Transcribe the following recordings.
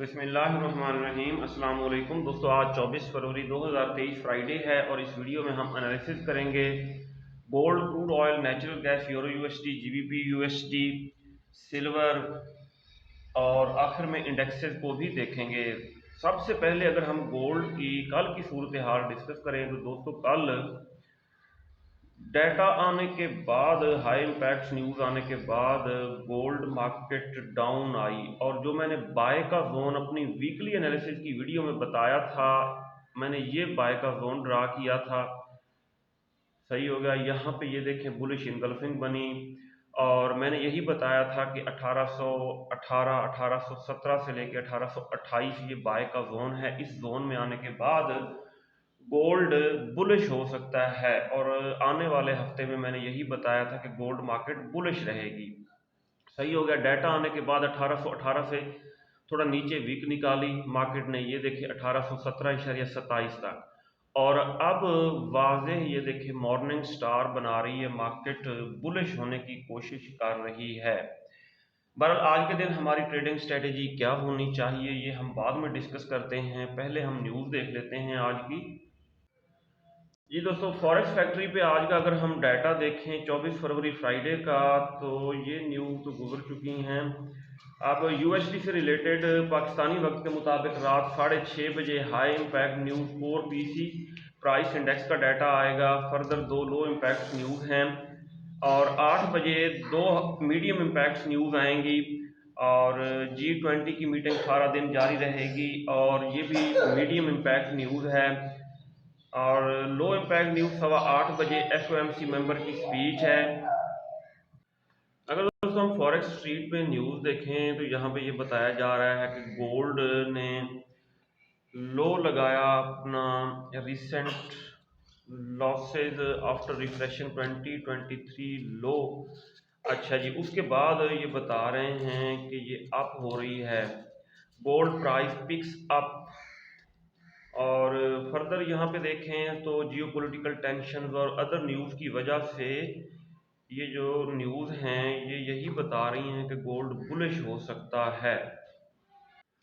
बिस्मिल्लाहिर्रहमानिर्रहीम। अस्सलाम वालेकुम दोस्तों, आज 24 फरवरी 2023 फ्राइडे है और इस वीडियो में हम एनालिसिस करेंगे gold, crude oil, natural gas, euro USD, GBP USD, silver और आखिर में इंडेक्सेस को भी देखेंगे। सबसे पहले अगर हम गोल्ड की कल की सूरत हाल डिस्कस करें तो दोस्तों, कल डाटा आने के बाद, हाई इम्पैक्ट न्यूज़ आने के बाद गोल्ड मार्केट डाउन आई और जो मैंने बाय का जोन अपनी वीकली एनालिसिस की वीडियो में बताया था, मैंने ये बाय का जोन ड्रा किया था, सही हो गया। यहाँ पे ये देखें बुलिश इनगल्फिंग बनी और मैंने यही बताया था कि 1818 1817 से लेकर 1828 ये बाय का जोन है। इस जोन में आने के बाद गोल्ड बुलिश हो सकता है और आने वाले हफ्ते में मैंने यही बताया था कि गोल्ड मार्केट बुलिश रहेगी। सही हो गया। डाटा आने के बाद 1818 से थोड़ा नीचे वीक निकाली मार्केट ने, ये देखिए 1817.27 तक, और अब वाज़ेह ये देखिए मॉर्निंग स्टार बना रही है, मार्केट बुलिश होने की कोशिश कर रही है। बहरहाल आज के दिन हमारी ट्रेडिंग स्ट्रेटेजी क्या होनी चाहिए ये हम बाद में डिस्कस करते हैं, पहले हम न्यूज़ देख लेते हैं आज की। जी दोस्तों, फॉरेक्स फैक्ट्री पे आज का अगर हम डाटा देखें 24 फरवरी फ्राइडे का, तो ये न्यूज़ तो गुजर चुकी हैं। अब यूएसडी से रिलेटेड पाकिस्तानी वक्त के मुताबिक रात 6:30 बजे high impact news 4 PC price index का डाटा आएगा। फर्दर 2 लो इम्पैक्ट न्यूज़ हैं और 8 बजे 2 मीडियम इम्पैक्ट न्यूज़ आएंगी और G20 की मीटिंग सारा दिन जारी रहेगी और ये भी मीडियम इम्पैक्ट न्यूज़ है। और लो इम्पैक्ट न्यूज़ 8:15 बजे FOMC मेंबर की स्पीच है। अगर दोस्तों हम फॉरेक्स स्ट्रीट पे न्यूज़ देखें तो यहाँ पे ये बताया जा रहा है कि गोल्ड ने लो लगाया अपना, रिसेंट लॉसेज आफ्टर रिफ्रेशिंग 2023 लो। अच्छा जी, उसके बाद ये बता रहे हैं कि ये अप हो रही है, गोल्ड प्राइस पिक्स अप। और फर्दर यहाँ पे देखें तो जियोपॉलिटिकल टेंशन और अदर न्यूज़ की वजह से ये जो न्यूज़ हैं ये यही बता रही हैं कि गोल्ड बुलिश हो सकता है।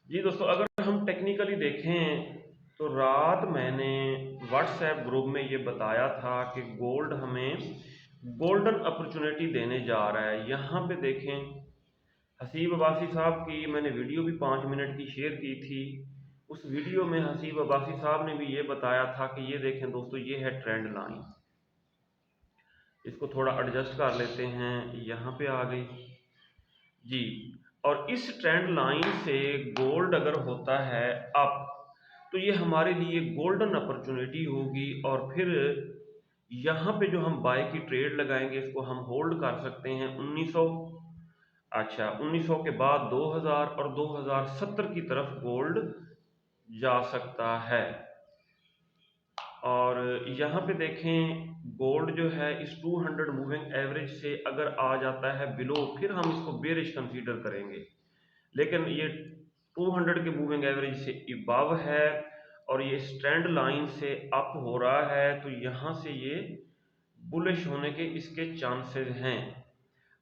जी दोस्तों, अगर हम टेक्निकली देखें तो रात मैंने व्हाट्सएप ग्रुप में ये बताया था कि गोल्ड हमें गोल्डन अपॉर्चुनिटी देने जा रहा है। यहाँ पे देखें, हसीब अब्बासी साहब की मैंने वीडियो भी 5 मिनट की शेयर की थी। उस वीडियो में हसीब अब्बासी साहब ने भी ये बताया था कि ये देखें दोस्तों, ये है ट्रेंड लाइन। इसको थोड़ा एडजस्ट कर लेते हैं, यहाँ पे आ गई जी। और इस ट्रेंड लाइन से गोल्ड अगर होता है अप तो ये हमारे लिए गोल्डन अपॉर्चुनिटी होगी और फिर यहाँ पे जो हम बाय की ट्रेड लगाएंगे इसको हम होल्ड कर सकते हैं 1900। अच्छा, 1900 के बाद 2000 और 2070 की तरफ गोल्ड जा सकता है। और यहाँ पे देखें गोल्ड जो है इस 200 मूविंग एवरेज से अगर आ जाता है बिलो, फिर हम इसको बेरिश कंसीडर करेंगे। लेकिन ये 200 के मूविंग एवरेज से अबव है और ये स्ट्रेंड लाइन से अप हो रहा है, तो यहाँ से ये बुलिश होने के इसके चांसेस हैं।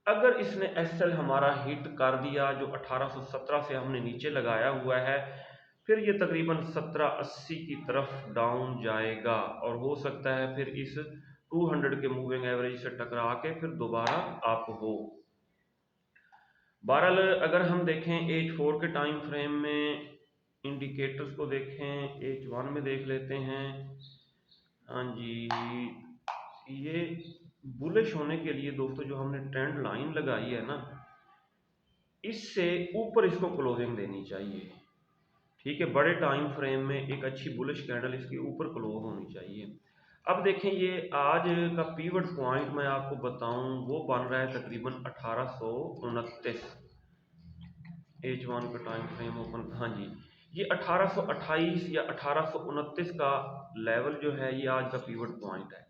अगर इसने एसएल हमारा हिट कर दिया जो 1817 से हमने नीचे लगाया हुआ है, फिर ये तकरीबन 1780 की तरफ डाउन जाएगा और हो सकता है फिर इस 200 के मूविंग एवरेज से टकरा के फिर दोबारा अप हो। बहरहाल अगर हम देखें H4 के टाइम फ्रेम में इंडिकेटर्स को देखें, H1 में देख लेते हैं। हाँ जी, ये बुलिश होने के लिए दोस्तों जो हमने ट्रेंड लाइन लगाई है ना, इससे ऊपर इसको क्लोजिंग देनी चाहिए। ठीक है, बड़े टाइम फ्रेम में एक अच्छी बुलिश कैंडल इसके ऊपर क्लोज होनी चाहिए। अब देखें, ये आज का पीवट पॉइंट मैं आपको बताऊं वो बन रहा है तकरीबन 1829। H1 का टाइम फ्रेम ओपन, हाँ जी, ये 1828 या 1829 का लेवल जो है ये आज का पीवट पॉइंट है।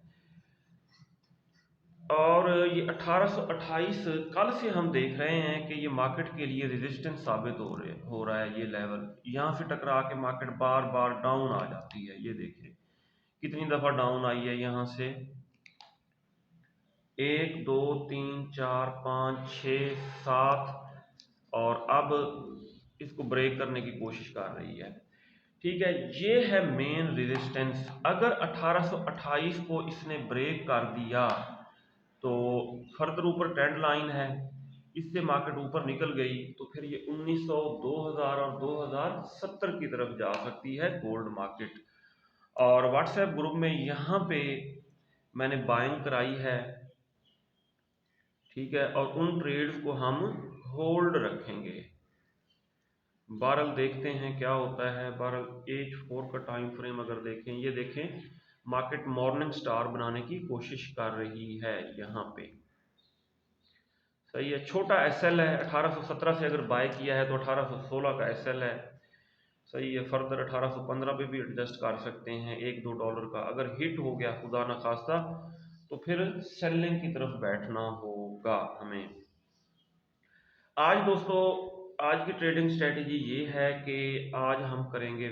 और ये 1828 कल से हम देख रहे हैं कि ये मार्केट के लिए रेजिस्टेंस साबित हो रहा है। ये लेवल यहाँ से टकरा के मार्केट बार बार डाउन आ जाती है। ये देखें कितनी दफ़ा डाउन आई है, यहाँ से 1 2 3 4 5 6 7 और अब इसको ब्रेक करने की कोशिश कर रही है। ठीक है, ये है मेन रेजिस्टेंस। अगर 1828 को इसने ब्रेक कर दिया तो फर्दर ऊपर ट्रेंड लाइन है, इससे मार्केट ऊपर निकल गई तो फिर ये 1900, 2000 और 2070 की तरफ जा सकती है गोल्ड मार्केट। और व्हाट्सएप ग्रुप में यहाँ पे मैंने बाइंग कराई है, ठीक है, और उन ट्रेड्स को हम होल्ड रखेंगे। बारल देखते हैं क्या होता है। बारल H4 का टाइम फ्रेम अगर देखें, ये देखें मार्केट मॉर्निंग स्टार बनाने की कोशिश कर रही है यहाँ पे, सही है। छोटा एसएल है, 1817 से अगर बाय किया है तो 1816 का एसएल है, सही है। फर्दर 1815 पे भी एडजस्ट कर सकते हैं, $1-2 का। अगर हिट हो गया खुदा न खास्ता तो फिर सेलिंग की तरफ बैठना होगा हमें। आज दोस्तों, आज की ट्रेडिंग स्ट्रेटेजी ये है कि आज हम करेंगे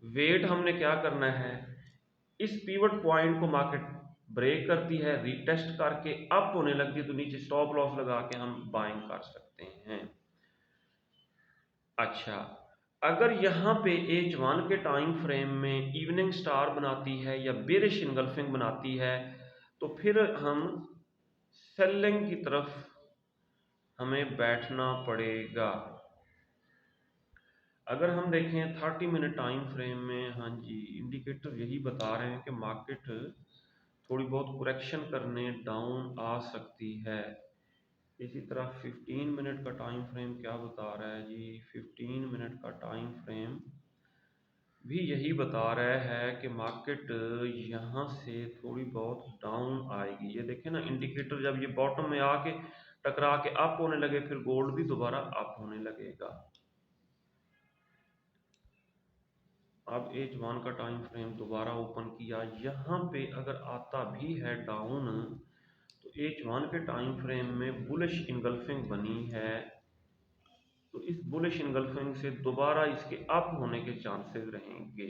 वेट हमने क्या करना है, इस पीवट पॉइंट को मार्केट ब्रेक करती है, रीटेस्ट करके अप होने लगती है तो नीचे स्टॉप लॉस लगा के हम बाइंग कर सकते हैं। अच्छा, अगर यहाँ पे H1 के टाइम फ्रेम में इवनिंग स्टार बनाती है या बेरिश इनगल्फिंग बनाती है तो फिर हम सेलिंग की तरफ हमें बैठना पड़ेगा। अगर हम देखें 30 मिनट टाइम फ्रेम में, हाँ जी, इंडिकेटर यही बता रहे हैं कि मार्केट थोड़ी बहुत करेक्शन करने डाउन आ सकती है। इसी तरह 15 मिनट का टाइम फ्रेम क्या बता रहा है जी, 15 मिनट का टाइम फ्रेम भी यही बता रहा है कि मार्केट यहाँ से थोड़ी बहुत डाउन आएगी। ये देखें ना, इंडिकेटर जब ये बॉटम में आके टकरा के अप होने लगे फिर गोल्ड भी दोबारा अप होने लगेगा। अब H1 का टाइम फ्रेम दोबारा ओपन किया, यहाँ पे अगर आता भी है डाउन तो H1 के टाइम फ्रेम में बुलिश इनगल्फिंग बनी है, तो इस बुलिश इनगल्फिंग से दोबारा इसके अप होने के चांसेस रहेंगे,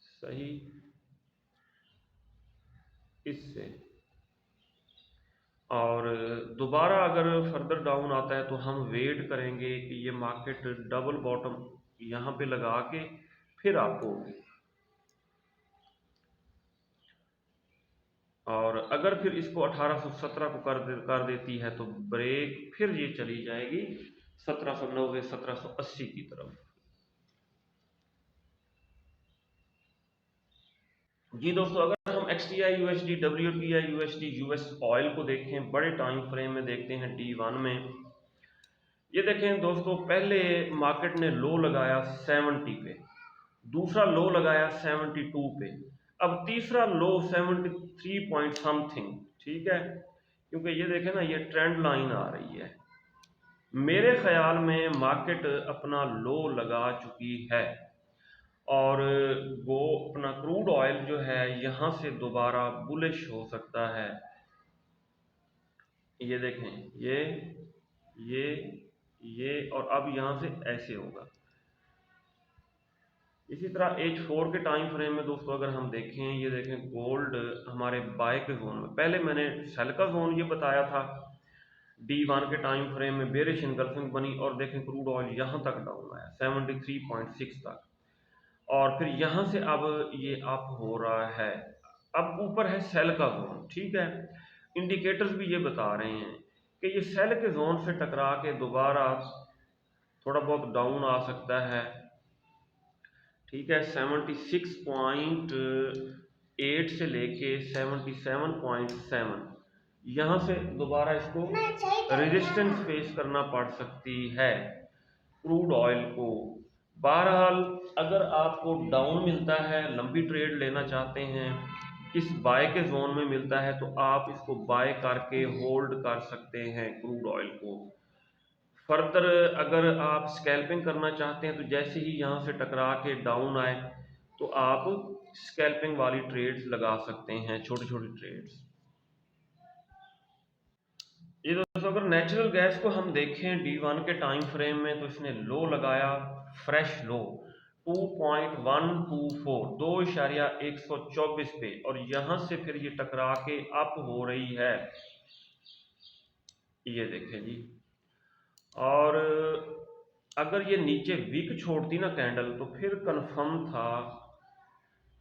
सही। इससे और दोबारा अगर फर्दर डाउन आता है तो हम वेट करेंगे कि ये मार्केट डबल बॉटम यहाँ पे लगा के फिर अप होगी, और अगर फिर इसको 1817 को कर देती है तो ब्रेक फिर ये चली जाएगी 1790 1780 की तरफ। जी दोस्तों, अगर हम XTI USD, WTI USD, US oil को देखें बड़े टाइम फ्रेम में देखते हैं D1 में, ये देखें दोस्तों, पहले मार्केट ने लो लगाया 70 पे, दूसरा लो लगाया 72 पे, अब तीसरा लो 73 पॉइंट समथिंग, ठीक है। क्योंकि ये देखें ना, ये ट्रेंड लाइन आ रही है, मेरे ख्याल में मार्केट अपना लो लगा चुकी है और वो अपना क्रूड ऑयल जो है यहाँ से दोबारा बुलिश हो सकता है। ये देखें, ये ये और अब यहाँ से ऐसे होगा। इसी तरह H4 के टाइम फ्रेम में दोस्तों अगर हम देखें, ये देखें गोल्ड हमारे बाय के जोन में, पहले मैंने सेल का जोन ये बताया था, D1 के टाइम फ्रेम में बेरिश इनगल्फिंग बनी और देखें क्रूड ऑयल यहाँ तक डाउन आया 73.6 तक, और फिर यहाँ से अब ये अप हो रहा है, अब ऊपर है सेल का जोन, ठीक है। इंडिकेटर्स भी ये बता रहे हैं कि ये सेल के जोन से टकरा के दोबारा थोड़ा बहुत डाउन आ सकता है, ठीक है। 76.8 से लेके 77.7 यहाँ से दोबारा इसको रेजिस्टेंस फेस करना पड़ सकती है क्रूड ऑयल को। बहरहाल अगर आपको डाउन मिलता है, लंबी ट्रेड लेना चाहते हैं, इस बाय के जोन में मिलता है तो आप इसको बाय करके होल्ड कर सकते हैं क्रूड ऑयल को। फर्दर अगर आप स्कैल्पिंग करना चाहते हैं तो जैसे ही यहाँ से टकरा के डाउन आए तो आप स्कैल्पिंग वाली ट्रेड्स लगा सकते हैं, छोटी छोटी ट्रेड्स। ये दोस्तों, अगर नेचुरल गैस को हम देखें D1 के टाइम फ्रेम में तो इसने लो लगाया, फ्रेश लो 2.124 2.124 पे, और यहाँ से फिर ये टकरा के अप हो रही है, ये देखें जी। और अगर ये नीचे विक छोड़ती ना कैंडल तो फिर कंफर्म था।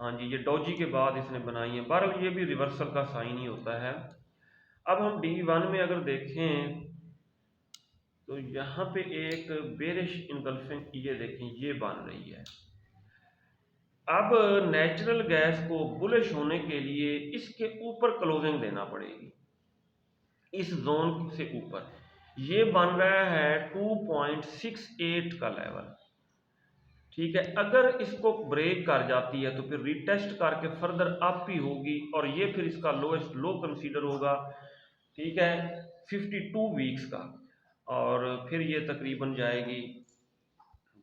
हाँ जी, ये डॉजी के बाद इसने बनाई है। बहरहाल ये भी रिवर्सल का साइन ही होता है। अब हम D1 में अगर देखें तो यहाँ पे एक बेरिश इनगल्फिंग ये देखें ये बन रही है। अब नेचुरल गैस को बुलिश होने के लिए इसके ऊपर क्लोजिंग देना पड़ेगी, इस जोन से ऊपर। ये बन रहा है 2.68 का लेवल। ठीक है, अगर इसको ब्रेक कर जाती है तो फिर रीटेस्ट करके फर्दर अप ही होगी और ये फिर इसका लोएस्ट लो कंसीडर होगा। ठीक है, 52 वीक्स का। और फिर ये तकरीबन जाएगी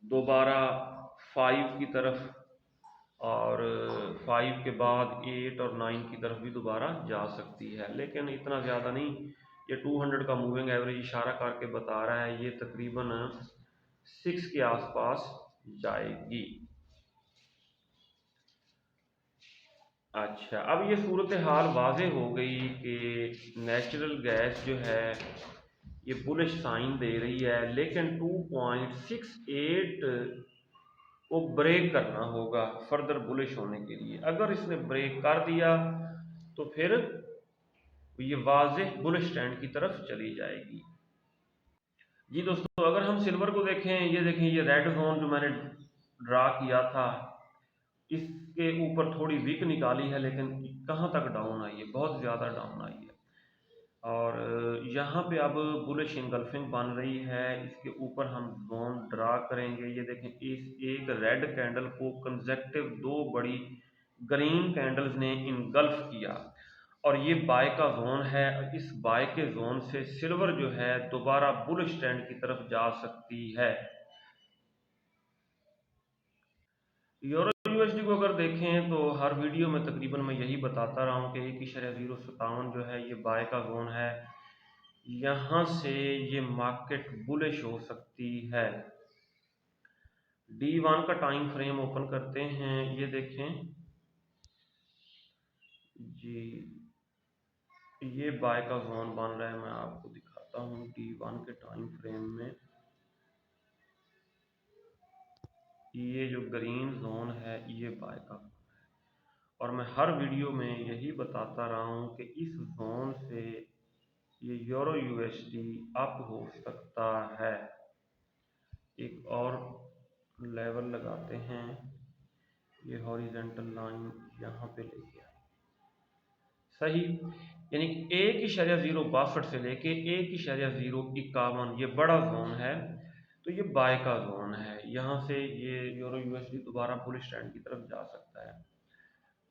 दोबारा 5 की तरफ, और 5 के बाद 8 और 9 की तरफ भी दोबारा जा सकती है, लेकिन इतना ज़्यादा नहीं। ये 200 का मूविंग एवरेज इशारा करके बता रहा है ये तकरीबन 6 के आसपास जाएगी। अच्छा, अब ये सूरत हाल वाज़े हो गई कि नेचुरल गैस जो है ये बुलिश साइन दे रही है, लेकिन 2.68 को ब्रेक करना होगा फर्दर बुलिश होने के लिए। अगर इसने ब्रेक कर दिया तो फिर ये वाज़ेह बुलिश ट्रेंड की तरफ चली जाएगी। जी दोस्तों, अगर हम सिल्वर को देखें, ये देखें ये रेड जोन जो मैंने ड्रा किया था, इसके ऊपर थोड़ी विक निकाली है, लेकिन कहाँ तक डाउन आई है, बहुत ज़्यादा डाउन आई है। और यहाँ पे अब बुलिश इनगल्फिंग बन रही है। इसके ऊपर हम जोन ड्रा करेंगे। ये देखें, इस एक रेड कैंडल को कंसेक्टिव दो बड़ी ग्रीन कैंडल्स ने इनगल्फ किया और ये बाय का जोन है। इस बाय के जोन से सिल्वर जो है दोबारा बुलिश ट्रेंड की तरफ जा सकती है। यूरो यूएसडी को अगर देखें तो हर वीडियो में तकरीबन मैं यही बताता रहा हूँ कि 1.057 जो है ये बाय का जोन है। यहाँ से ये मार्केट बुलिश हो सकती है। D1 का टाइम फ्रेम ओपन करते हैं। ये देखें जी, ये बाय का जोन बन रहा है। मैं आपको दिखाता हूँ D1 के टाइम फ्रेम में। ये जो ग्रीन जोन है ये बाय का, और मैं हर वीडियो में यही बताता रहा हूँ कि इस जोन से ये यूरो यूएसडी अप हो सकता है। एक और लेवल लगाते हैं। ये हॉरिजेंटल लाइन यहाँ पे लेके आए, सही। यानी 1.062 से लेके 1.051 ये बड़ा जोन है, तो ये बाय का जोन है। यहाँ से ये यूरो यूएसडी दोबारा बुलिश ट्रेंड की तरफ जा सकता है।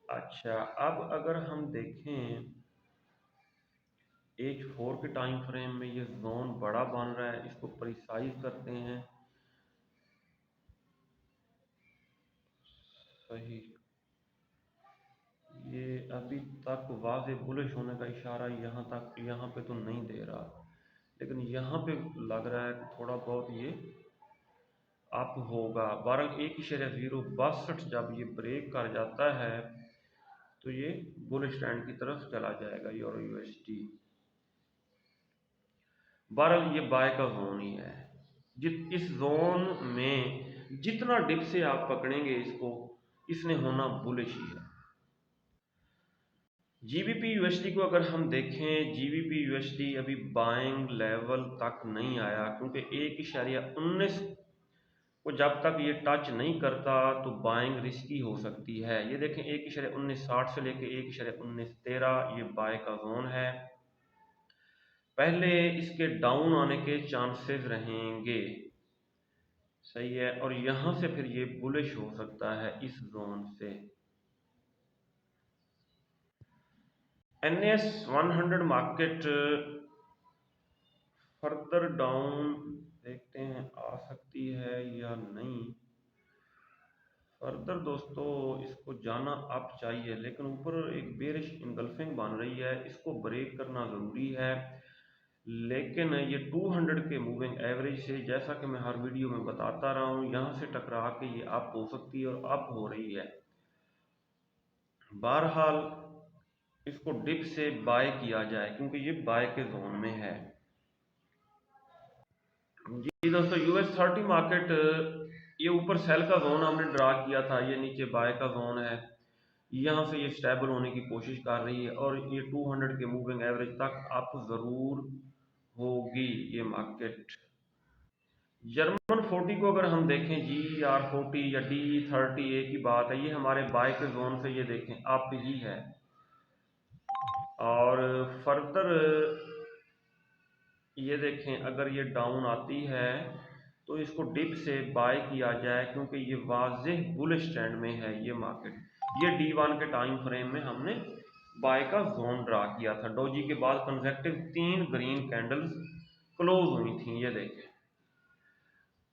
अच्छा, अब अगर हम देखें H4 के टाइम फ्रेम में, ये जोन बड़ा बन रहा है। इसको प्रिसाइज करते हैं। सही, ये अभी तक वाज़े बुलिश होने का इशारा यहाँ तक, यहाँ पे तो नहीं दे रहा, लेकिन यहाँ पे लग रहा है कि थोड़ा बहुत ये अप होगा। 1.062 जब ये ब्रेक कर जाता है तो ये बुलिश ट्रेंड की तरफ चला जाएगा यूरो यूएसडी। बहरहाल ये बाय का जोन ही है। इस जोन में जितना डिप से आप पकड़ेंगे इसको, इसने होना बुलिश ही है। जीबीपी यूएसडी को अगर हम देखें, जीबीपी यूएसडी अभी बाइंग लेवल तक नहीं आया, क्योंकि 1.19 को जब तक ये टच नहीं करता तो बाइंग रिस्की हो सकती है। ये देखें 1.1960 से लेके 1.1913 ये बाय का जोन है। पहले इसके डाउन आने के चांसेस रहेंगे, सही है। और यहाँ से फिर ये बुलिश हो सकता है इस जोन से। NS 100 मार्केट फर्दर डाउन देखते हैं आ सकती है या नहीं। फर्दर दोस्तों इसको जाना अप चाहिए, लेकिन ऊपर एक बेरिश इनगल्फिंग बन रही है, इसको ब्रेक करना ज़रूरी है। लेकिन ये 200 के मूविंग एवरेज से, जैसा कि मैं हर वीडियो में बताता रहा हूँ, यहाँ से टकरा के ये अप हो सकती है और अप हो रही है। बहरहाल इसको डिप से बाय किया जाए, क्योंकि ये बाय के जोन में है। जी दोस्तों, US 30 मार्केट ये ऊपर सेल का जोन हमने ड्रा किया था, ये नीचे बाय का जोन है। यहाँ से ये स्टेबल होने की कोशिश कर रही है और ये 200 के मूविंग एवरेज तक अप ज़रूर होगी ये मार्केट। जर्मन 40 को अगर हम देखें, GR40 या D30 एक ही बात है, ये हमारे बाय के जोन से ये देखें अप ही है। और फर्दर ये देखें, अगर ये डाउन आती है तो इसको डिप से बाय किया जाए, क्योंकि ये वाज़ेह बुलिश ट्रेंड में है ये मार्केट। ये D1 के टाइम फ्रेम में हमने बाय का जोन ड्रा किया था। डोजी के बाद कंसेक्टिव 3 ग्रीन कैंडल्स क्लोज हुई थी, ये देखें।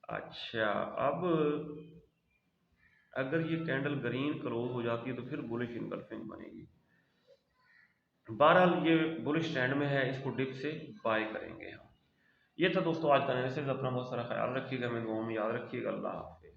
अच्छा, अब अगर ये कैंडल ग्रीन क्लोज हो जाती है तो फिर बुलिश इनगल्फिंग बनेगी। बहरहाल ये बुलिश ट्रेंड में है, इसको डिप से बाय करेंगे हम। ये था दोस्तों आज का एनालिसिस। अपना बहुत सारा ख्याल रखिएगा, मेरे दुआ में याद रखिएगा। अल्लाह हाफ़िज़।